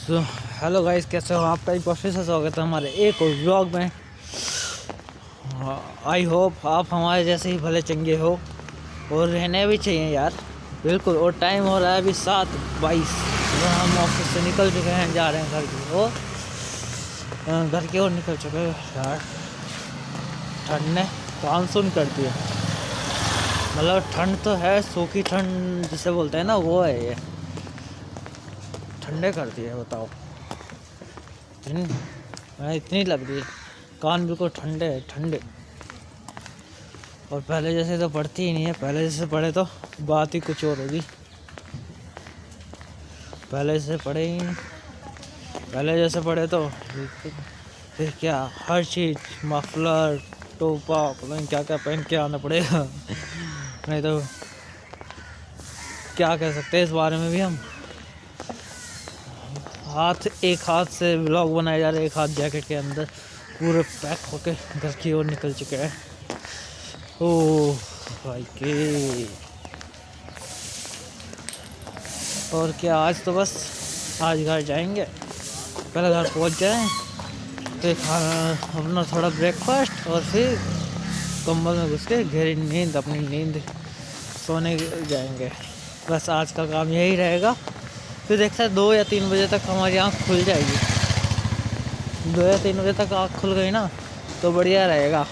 So hello guys, कैसे हो? आपका एक बार फिर से स्वागत है हमारे एक और व्लॉग में। आई होप आप हमारे जैसे ही भले चंगे हो और रहने भी चाहिए यार, बिल्कुल। और टाइम हो रहा है अभी 7:22 और हम ऑफिस से निकल चुके हैं, जा रहे हैं घर की ओर निकल चुके हैं यार। ठंड ने मानसून कर दिया, मतलब ठंड तो है, सूखी ठंड जिसे बोलते हैं ना, वो है ये। ठंडे कर दिए, बताओ। इतनी लग रही है, कान बिल्कुल ठंडे ठंडे। और पहले जैसे तो पढ़ती ही नहीं है, पहले जैसे पढ़े तो बात ही कुछ और होगी। पहले जैसे पढ़े ही नहीं, पहले जैसे पढ़े तो फिर क्या, हर चीज़ मफलर टोपा पता नहीं क्या क्या पहन के आना पड़ेगा। नहीं तो क्या कह सकते हैं इस बारे में भी हम। एक हाथ से व्लॉग बनाए जा रहे, एक हाथ जैकेट के अंदर पूरे पैक होके घर की ओर निकल चुके हैं। ओह भाई के। और क्या, आज तो बस आज घर जाएंगे, पहले घर पहुंच जाएं, फिर खाना अपना थोड़ा ब्रेकफास्ट और फिर कंबल में घुस के गहरी नींद, अपनी नींद सोने जाएंगे। बस आज का काम यही रहेगा। फिर देखते हैं 2 या 3 बजे तक हमारी आँख खुल जाएगी। 2 या 3 बजे तक आँख खुल गई ना तो बढ़िया रहेगा,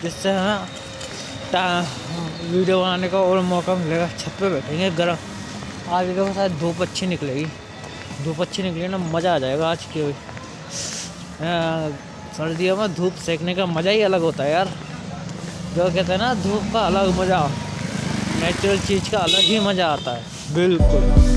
जिससे हमें वीडियो बनाने का और मौका मिलेगा। छत पे बैठेंगे गर्म, आज देखो शायद धूप अच्छी निकलेगी, ना मज़ा आ जाएगा आज की। सर्दियों में धूप सेकने का मज़ा ही अलग होता है यार। जो कहते हैं ना, धूप का अलग मज़ा, नेचुरल चीज़ का अलग ही मज़ा आता है, बिल्कुल।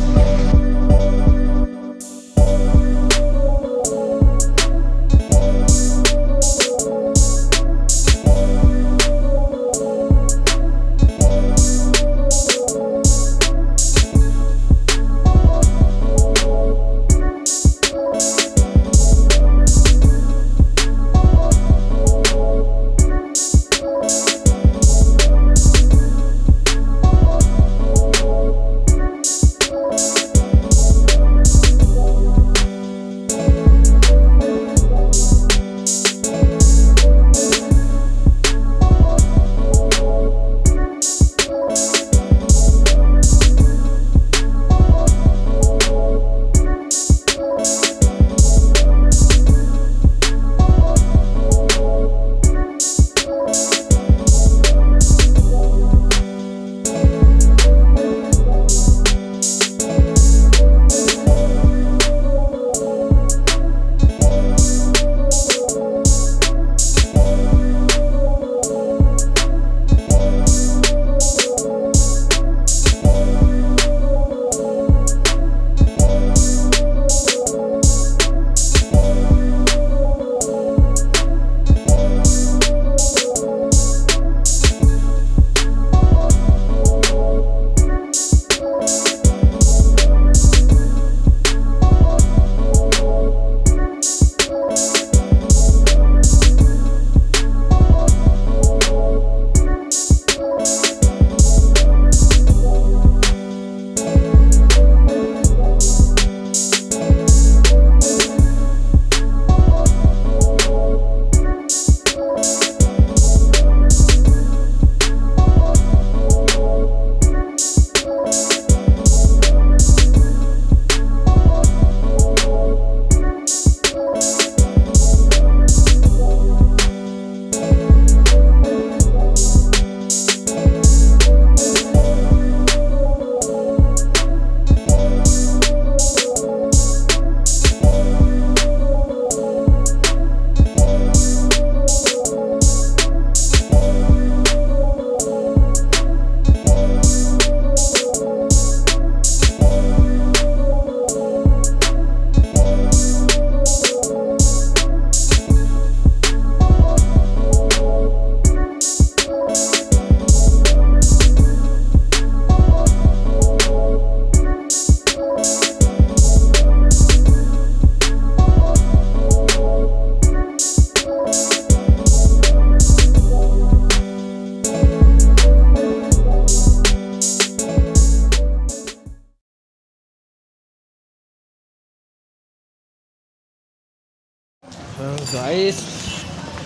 गाइस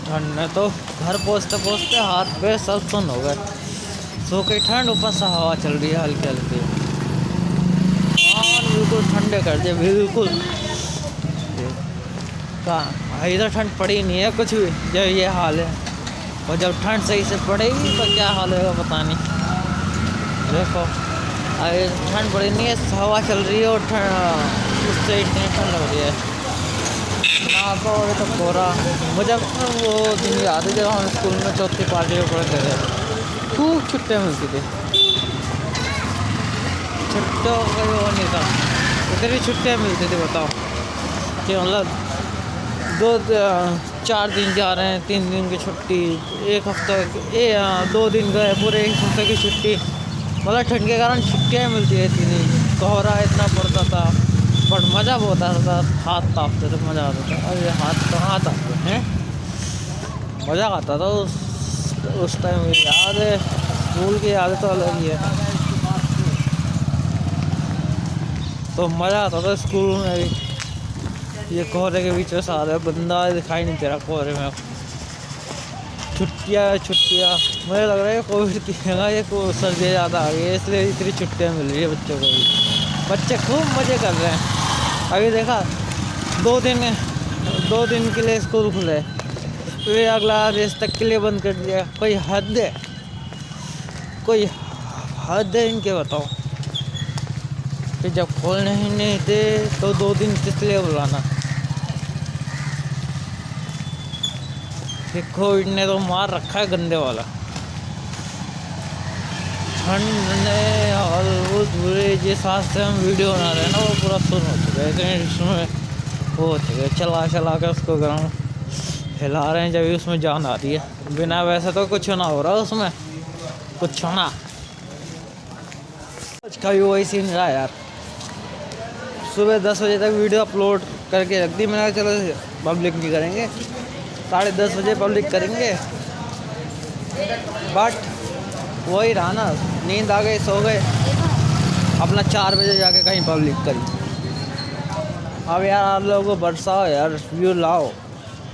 ठंड में तो घर पहुँचते पहुँचते हाथ पे सब सुन हो गए। सो के ठंड, ऊपर से हवा चल रही है हल्की हल्की, और बिल्कुल ठंडे कर दिए बिल्कुल। कहाँ इधर ठंड पड़ी नहीं है कुछ भी, जब ये हाल है। और जब ठंड सही से पड़ेगी तो क्या हाल होगा पता नहीं। देखो अरे ठंड पड़ी नहीं है, हवा चल रही है और उससे इतनी ठंड लग रही है ना। तो कोरा मुझे वो दिन याद है जब हम स्कूल में चौथी पार्टी में पढ़ते थे, खूब छुट्टियाँ मिलती थी। छुट्टियों का वो नहीं था, इतनी छुट्टियाँ मिलती थी बताओ कि मतलब 4 दिन जा रहे हैं, 3 दिन की छुट्टी, एक हफ्ता 2 दिन गए, पूरे एक हफ्ते की छुट्टी। मतलब ठंड के कारण छुट्टियाँ मिलती है इतनी, कोहरा इतना पड़ता था, बट मज़ा बहुत आता था। हाथ तापते थे, मज़ा आता था। अरे हाथ कहाँ तापते हैं, मज़ा आता था उस टाइम। याद है स्कूल की यादें तो अलग ही है। तो मज़ा आता था स्कूल में भी। ये कोहरे के बीच में सारे बंदा दिखाई नहीं दे रहा कोहरे में। छुट्टियाँ मुझे लग रहा है कोविड की जगह ये सर्दियाँ ज़्यादा आ गई है, इसलिए इतनी छुट्टियाँ मिल रही है बच्चों को भी। बच्चे खूब मज़े कर रहे हैं। अभी देखा 2 दिन के लिए स्कूल खुले, फिर अगला रेस तक के लिए बंद कर दिया। कोई हद है इनके, बताओ। फिर जब खोलने ही नहीं थे तो 2 दिन किस लिए बुलाना। कोविड ने तो मार रखा है गंदे वाला। ठंड ने और वो बुरे जिस हाथ से हम वीडियो बना रहे हैं ना, वो पूरा सुन हो चुका है इसमें, वो हो चुका है। चला कर उसको गर्म हिला रहे हैं, जब उसमें जान आ रही है। बिना वैसे तो कुछ ना हो रहा उसमें, कुछ होना। आज का भी वही सीन रहा यार। सुबह 10 बजे तक वीडियो अपलोड करके रख दी मैंने, चलो पब्लिक नहीं करेंगे, 10:30 बजे पब्लिक करेंगे। बट वही रहा ना, नींद आ गई, सो गए, अपना 4 बजे जाके कहीं पब्लिक करी। अब यार आप लोगों को बरसाओ यार, व्यू लाओ,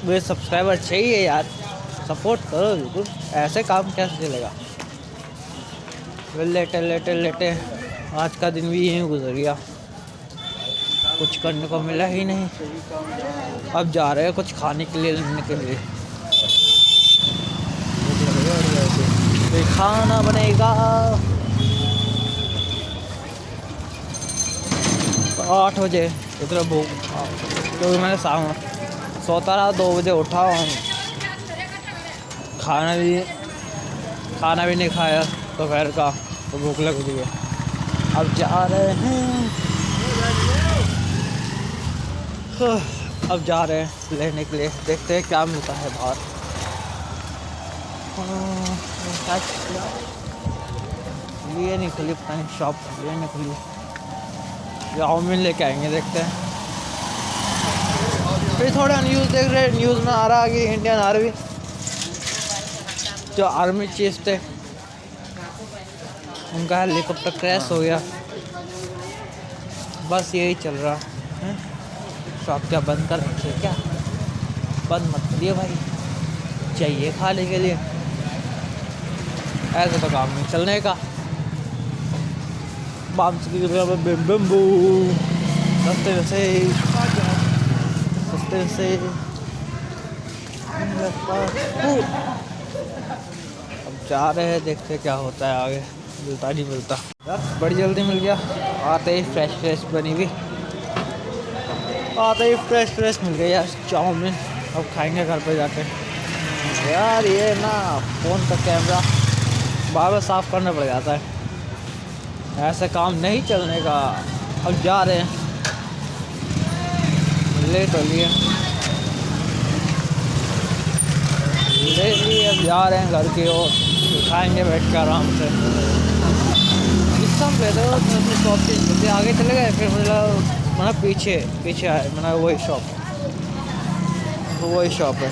मुझे सब्सक्राइबर चाहिए यार, सपोर्ट करो बिल्कुल। ऐसे काम कैसे चलेगा। लेटे आज का दिन भी यहीं गुजर गया, कुछ करने को मिला ही नहीं। अब जा रहे हैं कुछ खाने के लिए लेने के लिए, तो खाना बनेगा 8 बजे। इतना भूख, क्योंकि मैंने सोता रहा, 2 बजे उठा हूँ, खाना भी नहीं खाया दोपहर का, तो भूख लग रही है। अब जा रहे हैं लेने के लिए, देखते हैं क्या मिलता है बाहर। ये नहीं खुली, पता नहीं शॉप ये नहीं खुली, चाउमीन लेके आएंगे, देखते हैं। फिर थोड़ा न्यूज़ देख रहे, न्यूज़ में आ रहा कि इंडियन आर्मी, जो आर्मी चीफ थे, उनका हेलीकॉप्टर क्रैश हो गया। बस यही चल रहा है। शॉप क्या बंद कर रखी है क्या? बंद मत करिए भाई, चाहिए खाने के लिए, ऐसे तो काम नहीं चलने का। सस्ते से अब जा रहे हैं, देखते क्या होता है आगे, मिलता नहीं मिलता। बड़ी जल्दी मिल गया, आते ही फ्रेश बनी हुई, आते ही फ्रेश मिल गई यार चाउमीन। अब खाएंगे घर पे जाके। यार ये ना फ़ोन का कैमरा बार साफ़ करना पड़ जाता है, ऐसे काम नहीं चलने का। अब जा रहे हैं, लेट हो लिए, अब जा रहे हैं घर की ओर, खाएंगे बैठ कर आराम से। पे तो शॉप से आगे चले गए, फिर मतलब पीछे आए, मतलब वही शॉप है।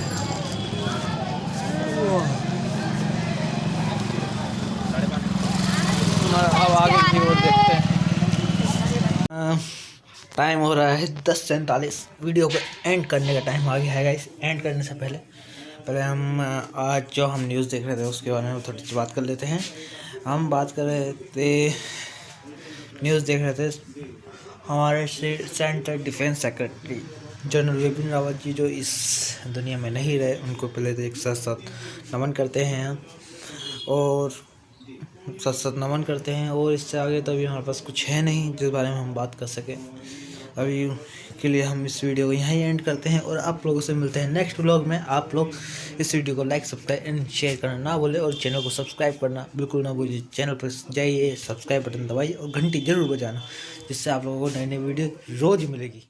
अब आगे की ओर देखते हैं। टाइम हो रहा है 10:47। वीडियो को एंड करने का टाइम आ गया है गाइस। एंड करने से पहले हम आज जो हम न्यूज़ देख रहे थे उसके बारे में थोड़ी सी बात कर लेते हैं। हम बात कर रहे थे, न्यूज़ देख रहे थे, हमारे central defence secretary general Vipin Rawat ji जो इस दुनिया में नहीं रहे, उनको पहले तो एक साथ नमन करते हैं और नमन करते हैं। और इससे आगे तो अभी हमारे पास कुछ है नहीं जिस बारे में हम बात कर सकें। अभी के लिए हम इस वीडियो को यहीं एंड करते हैं और आप लोगों से मिलते हैं नेक्स्ट व्लॉग में। आप लोग इस वीडियो को लाइक, सब्सक्राइब एंड शेयर करना ना भूलें और चैनल को सब्सक्राइब करना बिल्कुल ना भूलिए। चैनल पर जाइए, सब्सक्राइब बटन दबाइए और घंटी जरूर बजाना, जिससे आप लोगों को नई नई वीडियो रोज़ मिलेगी।